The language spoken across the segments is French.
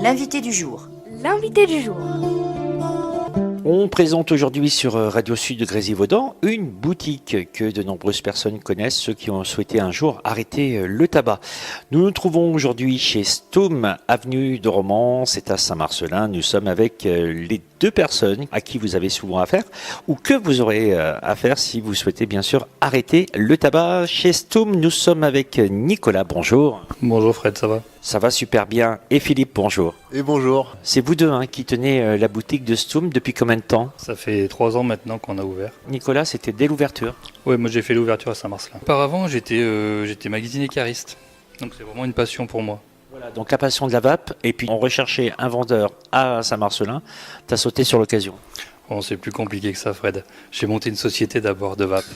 L'invité du jour. L'invité du jour. On présente aujourd'hui sur Radio Sud de Grésivaudan une boutique que de nombreuses personnes connaissent, ceux qui ont souhaité un jour arrêter le tabac. Nous nous trouvons aujourd'hui chez Stoum, avenue de Romans, c'est à Saint-Marcelin. Nous sommes avec les deux personnes à qui vous avez souvent affaire ou que vous aurez affaire si vous souhaitez bien sûr arrêter le tabac. Chez Stoum, nous sommes avec Nicolas, bonjour. Bonjour Fred, ça va? Ça va super bien. Et Philippe, bonjour. Et bonjour. C'est vous deux qui tenez la boutique de Stoum depuis combien de temps? Ça fait 3 ans maintenant qu'on a ouvert. Nicolas, c'était dès l'ouverture. Ouais, moi j'ai fait l'ouverture à Saint-Marcelin. Auparavant, j'étais magasinier cariste. Donc c'est vraiment une passion pour moi. Voilà, donc la passion de la vape, et puis on recherchait un vendeur à Saint-Marcelin, t'as sauté sur l'occasion. Bon, c'est plus compliqué que ça Fred. J'ai monté une société d'abord de vape.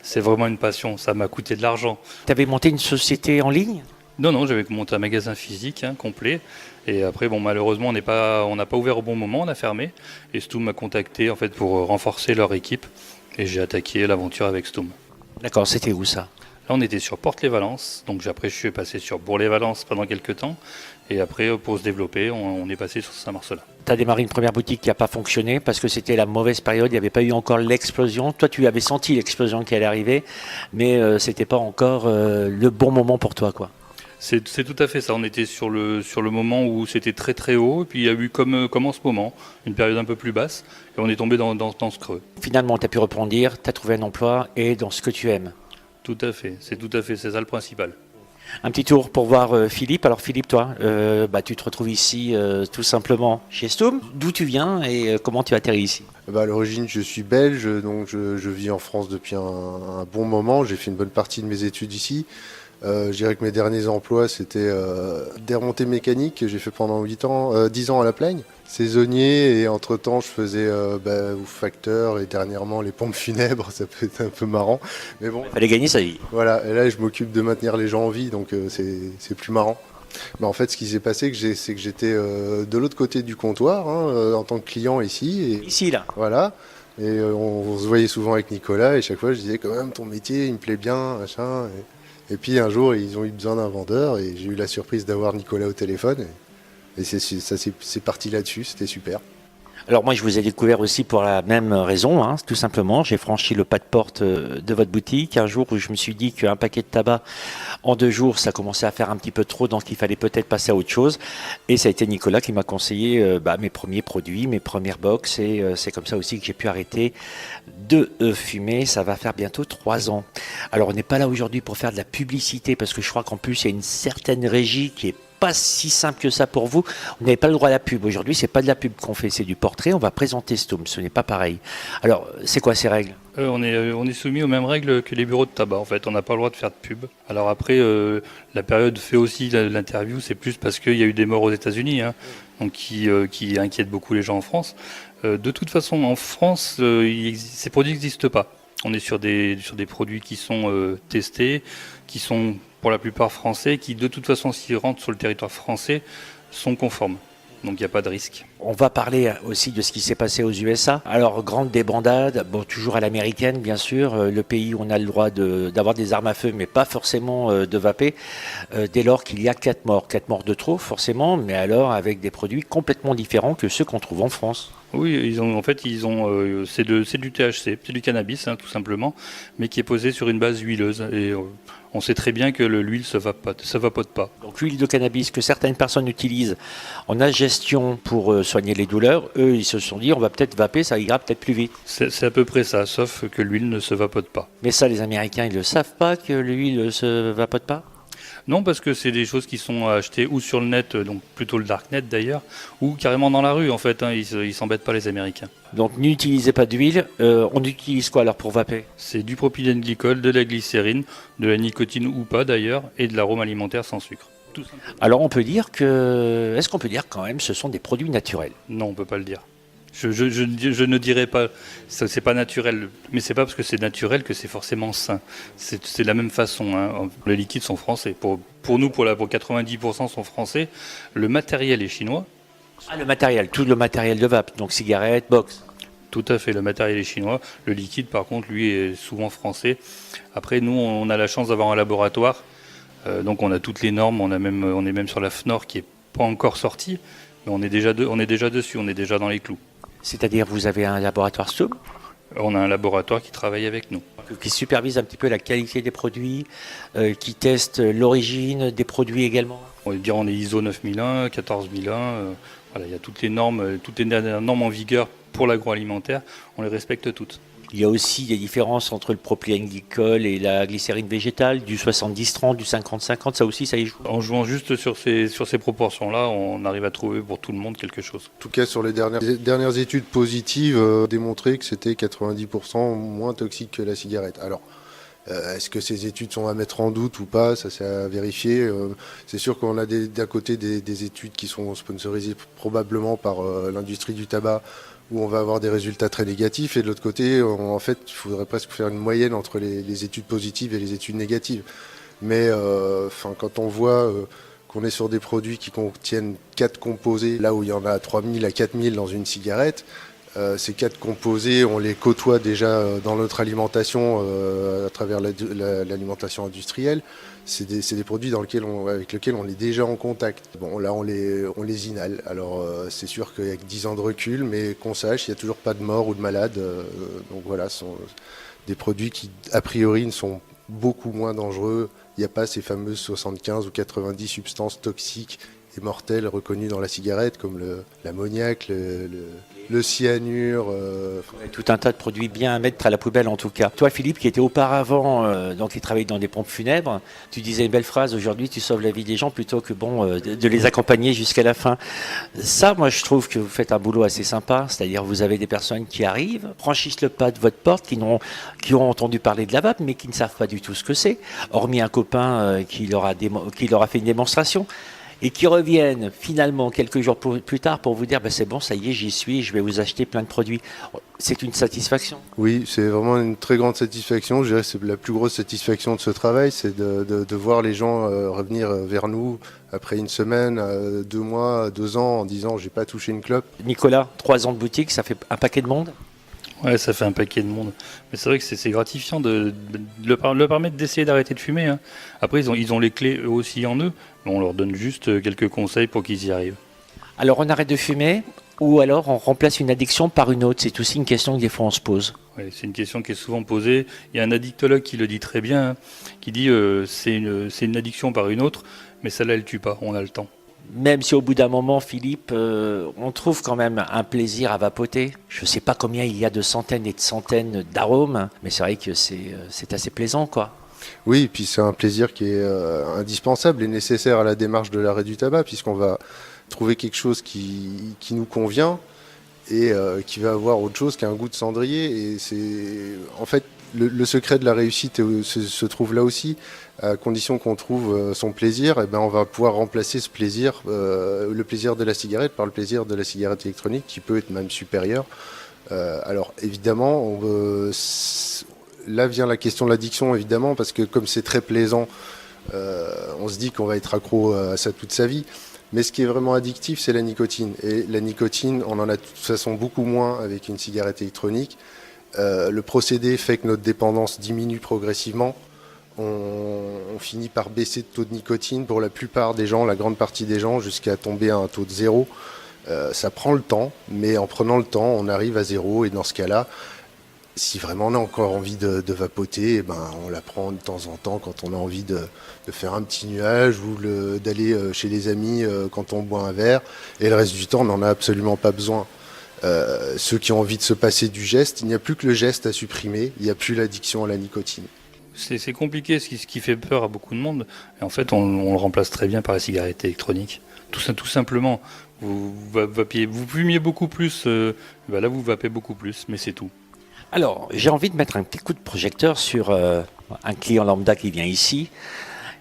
C'est vraiment une passion, ça m'a coûté de l'argent. T'avais monté une société en ligne? Non, j'avais monté un magasin physique complet. Et après, bon, malheureusement, on n'a pas ouvert au bon moment, on a fermé. Et Stoum m'a contacté en fait pour renforcer leur équipe. Et j'ai attaqué l'aventure avec Stoum. D'accord, c'était où ça? Là, on était sur Porte-les-Valences. Donc après, je suis passé sur Bourg-les-Valences pendant quelques temps. Et après, pour se développer, on est passé sur Saint-Marcelin. T'as démarré une première boutique qui n'a pas fonctionné parce que c'était la mauvaise période, il n'y avait pas eu encore l'explosion. Toi, tu avais senti l'explosion qui allait arriver, mais c'était pas encore le bon moment pour toi, quoi. C'est tout à fait ça. On était sur le moment où c'était très très haut. Et puis il y a eu comme en ce moment, une période un peu plus basse. Et on est tombé dans ce creux. Finalement, tu as pu rebondir, tu as trouvé un emploi et dans ce que tu aimes. Tout à fait. C'est ça le principal. Un petit tour pour voir Philippe. Alors Philippe, toi, tu te retrouves ici tout simplement chez Stoum. D'où tu viens et comment tu atterris ici? À l'origine, je suis belge, donc je vis en France depuis un bon moment. J'ai fait une bonne partie de mes études ici. Je dirais que mes derniers emplois, c'était des remontées mécaniques que j'ai fait pendant 10 ans à La Plaigne. Saisonnier, et entre-temps, je faisais facteur et dernièrement les pompes funèbres. Ça peut être un peu marrant. Mais bon, Fallait gagner sa vie. voilà, et là, je m'occupe de maintenir les gens en vie, donc c'est plus marrant. En fait, ce qui s'est passé, c'est que j'étais de l'autre côté du comptoir, en tant que client ici. Ici, là. Voilà. Et on se voyait souvent avec Nicolas, et chaque fois, je disais quand même, ton métier, il me plaît bien, machin. Et puis un jour, ils ont eu besoin d'un vendeur, et j'ai eu la surprise d'avoir Nicolas au téléphone. Et c'est parti là-dessus, c'était super. Alors moi, je vous ai découvert aussi pour la même raison, tout simplement. J'ai franchi le pas de porte de votre boutique un jour où je me suis dit qu'un paquet de tabac en 2 jours, ça commençait à faire un petit peu trop, donc il fallait peut-être passer à autre chose. Et ça a été Nicolas qui m'a conseillé mes premiers produits, mes premières box, et c'est comme ça aussi que j'ai pu arrêter de fumer. Ça va faire bientôt 3 ans. Alors on n'est pas là aujourd'hui pour faire de la publicité, parce que je crois qu'en plus il y a une certaine régie qui est pas si simple que ça pour vous. Vous n'avez pas le droit à la pub. Aujourd'hui, c'est pas de la pub qu'on fait, c'est du portrait. On va présenter Stoum. Ce n'est pas pareil. Alors, c'est quoi ces règles? On est soumis aux mêmes règles que les bureaux de tabac. En fait, on n'a pas le droit de faire de pub. Alors après, la période fait aussi l'interview, c'est plus parce qu'il y a eu des morts aux États-Unis, donc qui inquiètent beaucoup les gens en France. De toute façon, en France, ces produits n'existent pas. On est sur des produits qui sont testés, qui sont pour la plupart français, qui de toute façon, s'ils rentrent sur le territoire français, sont conformes. Donc il n'y a pas de risque. On va parler aussi de ce qui s'est passé aux USA. Alors, grande débandade, toujours à l'américaine, bien sûr, le pays où on a le droit d'avoir des armes à feu, mais pas forcément de vaper, dès lors qu'il y a 4 morts. 4 morts de trop, forcément, mais alors avec des produits complètement différents que ceux qu'on trouve en France. Oui, c'est du THC, c'est du cannabis, tout simplement, mais qui est posé sur une base huileuse. Et on sait très bien que l'huile se vapote pas. Donc l'huile de cannabis que certaines personnes utilisent en ingestion pour soigner les douleurs, eux, ils se sont dit, on va peut-être vaper, ça ira peut-être plus vite. C'est à peu près ça, sauf que l'huile ne se vapote pas. Mais ça, les Américains, ils ne le savent pas que l'huile ne se vapote pas? Non, parce que c'est des choses qui sont achetées ou sur le net, donc plutôt le darknet d'ailleurs, ou carrément dans la rue en fait. Ils s'embêtent pas les Américains. Donc n'utilisez pas d'huile. On utilise quoi alors pour vaper? C'est du propylène glycol, de la glycérine, de la nicotine ou pas d'ailleurs, et de l'arôme alimentaire sans sucre. Tout simplement. Alors est-ce qu'on peut dire quand même ce sont des produits naturels? Non, on peut pas le dire. Je ne dirais pas, ça c'est pas naturel, mais c'est pas parce que c'est naturel que c'est forcément sain. C'est de la même façon. Les liquides sont français. Pour nous, pour 90% sont français. Le matériel est chinois. Ah, le matériel, tout le matériel de vape, donc cigarettes, box. Tout à fait, le matériel est chinois. Le liquide, par contre, lui, est souvent français. Après, nous, on a la chance d'avoir un laboratoire. Donc on a toutes les normes, on est même sur la FNOR qui n'est pas encore sortie. Mais on est déjà dessus, on est déjà dans les clous. C'est-à-dire, vous avez un laboratoire STOM On a un laboratoire qui travaille avec nous. qui supervise un petit peu la qualité des produits, qui teste l'origine des produits également. On va dire on est ISO 9001, 14001, voilà, il y a toutes les normes en vigueur pour l'agroalimentaire, on les respecte toutes. Il y a aussi des différences entre le propylène glycol et la glycérine végétale, du 70-30, du 50-50, ça aussi, ça y joue. En jouant juste sur ces proportions-là, on arrive à trouver pour tout le monde quelque chose. En tout cas, sur les dernières études positives, démontré que c'était 90% moins toxique que la cigarette. Alors, est-ce que ces études sont à mettre en doute ou pas? Ça, c'est à vérifier. C'est sûr qu'on a d'un côté des études qui sont sponsorisées probablement par l'industrie du tabac, où on va avoir des résultats très négatifs, et de l'autre côté, en fait, il faudrait presque faire une moyenne entre les études positives et les études négatives. Mais quand on voit qu'on est sur des produits qui contiennent 4 composés, là où il y en a 3000 à 4000 dans une cigarette, ces 4 composés, on les côtoie déjà dans notre alimentation à travers l'alimentation industrielle. C'est des produits avec lesquels on est déjà en contact. Bon, là, on les inhale. Alors, c'est sûr qu'avec 10 ans de recul, mais qu'on sache, il n'y a toujours pas de mort ou de malade. Donc voilà, ce sont des produits qui, a priori, sont beaucoup moins dangereux. Il n'y a pas ces fameuses 75 ou 90 substances toxiques et mortelles reconnues dans la cigarette, comme l'ammoniac, le cyanure. Tout un tas de produits bien à mettre à la poubelle en tout cas. Toi Philippe, qui était auparavant, donc qui travaillait dans des pompes funèbres, tu disais une belle phrase, aujourd'hui tu sauves la vie des gens plutôt que de les accompagner jusqu'à la fin. Ça, moi je trouve que vous faites un boulot assez sympa, c'est-à-dire vous avez des personnes qui arrivent, franchissent le pas de votre porte, qui ont entendu parler de la vape, mais qui ne savent pas du tout ce que c'est, hormis un copain qui leur a fait une démonstration. Et qui reviennent finalement quelques jours plus tard pour vous dire c'est bon, ça y est, j'y suis, je vais vous acheter plein de produits. C'est une satisfaction. Oui, c'est vraiment une très grande satisfaction. Je dirais que c'est la plus grosse satisfaction de ce travail, c'est de voir les gens revenir vers nous après une semaine, 2 mois, 2 ans en disant j'ai pas touché une clope. Nicolas, 3 ans de boutique, ça fait un paquet de monde. Ouais, ça fait un paquet de monde. Mais c'est vrai que c'est gratifiant de leur permettre d'essayer d'arrêter de fumer. Hein. Après, ils ont les clés eux aussi en eux. Mais on leur donne juste quelques conseils pour qu'ils y arrivent. Alors, on arrête de fumer ou alors on remplace une addiction par une autre? C'est aussi une question que des fois on se pose. Ouais, c'est une question qui est souvent posée. Il y a un addictologue qui le dit très bien, hein, qui dit c'est une addiction par une autre, mais celle-là, elle tue pas, on a le temps. Même si au bout d'un moment, Philippe, on trouve quand même un plaisir à vapoter. Je ne sais pas combien il y a de centaines et de centaines d'arômes, mais c'est vrai que c'est assez plaisant, quoi. Oui, et puis c'est un plaisir qui est indispensable et nécessaire à la démarche de l'arrêt du tabac, puisqu'on va trouver quelque chose qui nous convient et qui va avoir autre chose qu'un goût de cendrier. Et c'est en fait le secret de la réussite se trouve là aussi. À condition qu'on trouve son plaisir, et on va pouvoir remplacer ce plaisir, le plaisir de la cigarette, par le plaisir de la cigarette électronique, qui peut être même supérieur. Alors évidemment, là vient la question de l'addiction, évidemment, parce que comme c'est très plaisant, on se dit qu'on va être accro à ça toute sa vie. Mais ce qui est vraiment addictif, c'est la nicotine. Et la nicotine, on en a de toute façon beaucoup moins avec une cigarette électronique. Le procédé fait que notre dépendance diminue progressivement. On finit par baisser de taux de nicotine pour la plupart des gens, la grande partie des gens, jusqu'à tomber à un taux de 0. Ça prend le temps, mais en prenant le temps, on arrive à 0. Et dans ce cas-là, si vraiment on a encore envie de vapoter, on la prend de temps en temps quand on a envie de faire un petit nuage ou d'aller chez les amis quand on boit un verre. Et le reste du temps, on n'en a absolument pas besoin. Ceux qui ont envie de se passer du geste, il n'y a plus que le geste à supprimer, il n'y a plus l'addiction à la nicotine. C'est compliqué, ce qui fait peur à beaucoup de monde. Et en fait, on le remplace très bien par la cigarette électronique. Tout simplement. Vous fumiez beaucoup plus, là vous vapez beaucoup plus, mais c'est tout. Alors, j'ai envie de mettre un petit coup de projecteur sur un client lambda qui vient ici.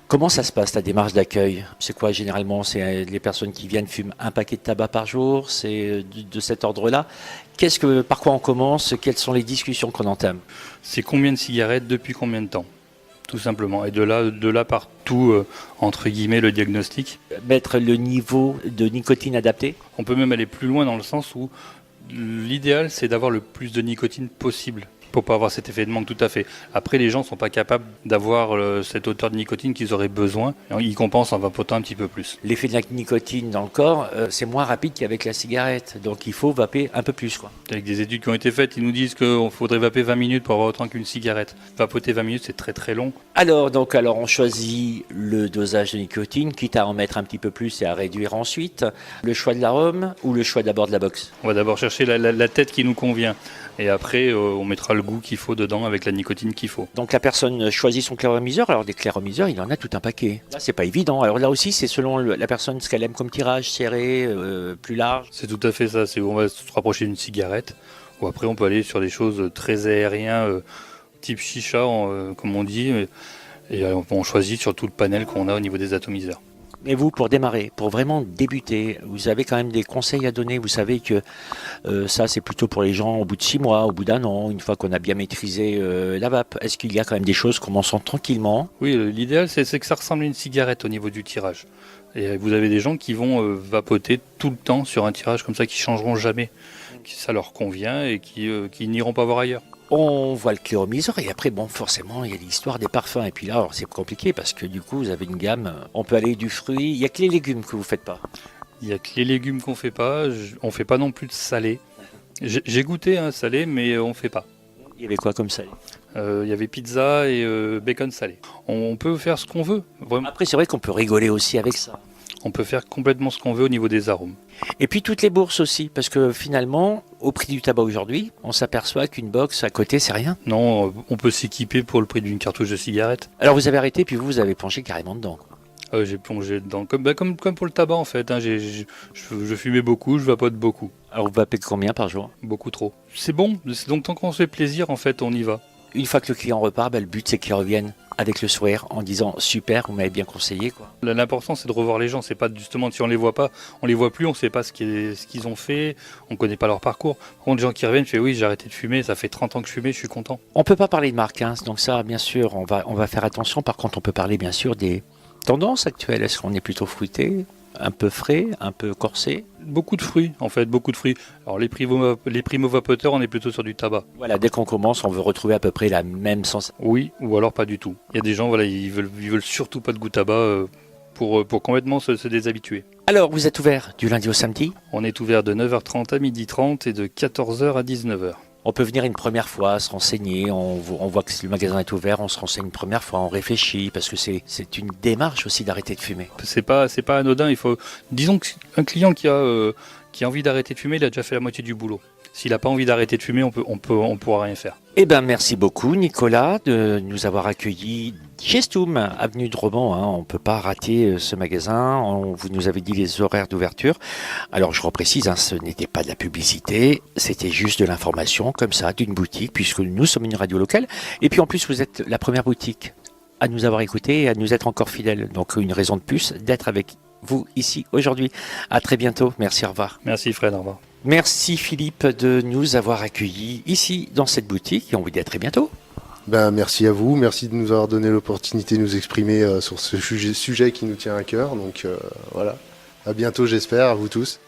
Comment ça se passe, ta démarche d'accueil? C'est quoi généralement? C'est les personnes qui viennent fument un paquet de tabac par jour? C'est de cet ordre-là? Par quoi on commence? Quelles sont les discussions qu'on entame? C'est combien de cigarettes depuis combien de temps? Tout simplement. Et de là part tout, entre guillemets, le diagnostic. Mettre le niveau de nicotine adapté? On peut même aller plus loin dans le sens où l'idéal, c'est d'avoir le plus de nicotine possible pour pas avoir cet effet de manque, tout à fait. Après, les gens sont pas capables d'avoir cette hauteur de nicotine qu'ils auraient besoin. Ils compensent en vapotant un petit peu plus. L'effet de la nicotine dans le corps, c'est moins rapide qu'avec la cigarette. Donc il faut vaper un peu plus, quoi. Avec des études qui ont été faites, ils nous disent qu'il faudrait vaper 20 minutes pour avoir autant qu'une cigarette. Vapoter 20 minutes, c'est très très long. Alors on choisit le dosage de nicotine, quitte à en mettre un petit peu plus et à réduire ensuite. Le choix de l'arôme ou le choix d'abord de la box? On va d'abord chercher la tête qui nous convient. Et après, on mettra le goût qu'il faut dedans avec la nicotine qu'il faut. Donc la personne choisit son clairomiseur. Alors des clairomiseurs, il en a tout un paquet. Là, c'est pas évident. Alors là aussi, c'est selon la personne ce qu'elle aime comme tirage, serré, plus large. C'est tout à fait ça. On va se rapprocher d'une cigarette. Ou après, on peut aller sur des choses très aériennes, type chicha, comme on dit. Et on choisit sur tout le panel qu'on a au niveau des atomiseurs. Mais vous, pour démarrer, pour vraiment débuter, vous avez quand même des conseils à donner. Vous savez que ça, c'est plutôt pour les gens au bout de 6 mois, au bout d'1 an, une fois qu'on a bien maîtrisé la vape. Est-ce qu'il y a quand même des choses qu'on en sent tranquillement? Oui, l'idéal, c'est que ça ressemble à une cigarette au niveau du tirage. Et vous avez des gens qui vont vapoter tout le temps sur un tirage comme ça, qui changeront jamais. Ça leur convient et qui n'iront pas voir ailleurs. On voit le clairomiseur et après, bon, forcément, il y a l'histoire des parfums. Et puis là, alors, c'est compliqué parce que du coup, vous avez une gamme. On peut aller du fruit. Il n'y a que les légumes que vous ne faites pas. Il n'y a que les légumes qu'on ne fait pas. On ne fait pas non plus de salé. J'ai goûté un salé, mais on ne fait pas. Il y avait quoi comme salé? Il y avait pizza et bacon salé. On peut faire ce qu'on veut. Vraiment. Après, c'est vrai qu'on peut rigoler aussi avec ça. On peut faire complètement ce qu'on veut au niveau des arômes. Et puis toutes les bourses aussi, parce que finalement, au prix du tabac aujourd'hui, on s'aperçoit qu'une box à côté, c'est rien. Non, on peut s'équiper pour le prix d'une cartouche de cigarette. Alors vous avez arrêté, puis vous avez plongé carrément dedans. J'ai plongé dedans, comme pour le tabac en fait. Hein. Je fumais beaucoup, je vapote beaucoup. Alors vous vapez combien par jour? Beaucoup trop. C'est bon, donc tant qu'on se fait plaisir, en fait, on y va. Une fois que le client repart, le but c'est qu'il revienne avec le sourire en disant super, vous m'avez bien conseillé, quoi. L'important c'est de revoir les gens, c'est pas justement si on les voit pas, on les voit plus, on sait pas ce qu'ils ont fait, on connaît pas leur parcours. Par contre, les gens qui reviennent, je fais oui, j'ai arrêté de fumer, ça fait 30 ans que je fumais, je suis content. On peut pas parler de marque, hein, donc ça bien sûr, on va faire attention. Par contre, on peut parler bien sûr des tendances actuelles. Est-ce qu'on est plutôt fruité, un peu frais, un peu corsé? Beaucoup de fruits, en fait, beaucoup de fruits. Alors les primo-vapoteurs, on est plutôt sur du tabac. Voilà, dès qu'on commence, on veut retrouver à peu près la même sensation. Oui, ou alors pas du tout. Il y a des gens, voilà, ils veulent surtout pas de goût tabac pour complètement se déshabituer. Alors, vous êtes ouvert du lundi au samedi? On est ouvert de 9h30 à 12h30 et de 14h à 19h. On peut venir une première fois, se renseigner, on voit que si le magasin est ouvert, on se renseigne une première fois, on réfléchit, parce que c'est une démarche aussi d'arrêter de fumer. C'est pas anodin, disons qu'un client qui a envie d'arrêter de fumer, il a déjà fait la moitié du boulot. S'il n'a pas envie d'arrêter de fumer, on pourra rien faire. Eh ben, merci beaucoup Nicolas de nous avoir accueillis chez Stoum, avenue de Roman. Hein. On ne peut pas rater ce magasin. Vous nous avez dit les horaires d'ouverture. Alors je reprécise, hein, ce n'était pas de la publicité, c'était juste de l'information comme ça, d'une boutique, puisque nous sommes une radio locale. Et puis en plus, vous êtes la première boutique à nous avoir écoutés et à nous être encore fidèles. Donc une raison de plus d'être avec vous ici aujourd'hui. À très bientôt. Merci, au revoir. Merci Fred, au revoir. Merci Philippe de nous avoir accueillis ici dans cette boutique et on vous dit à très bientôt. Merci à vous, merci de nous avoir donné l'opportunité de nous exprimer sur ce sujet qui nous tient à cœur. Donc voilà, à bientôt j'espère, à vous tous.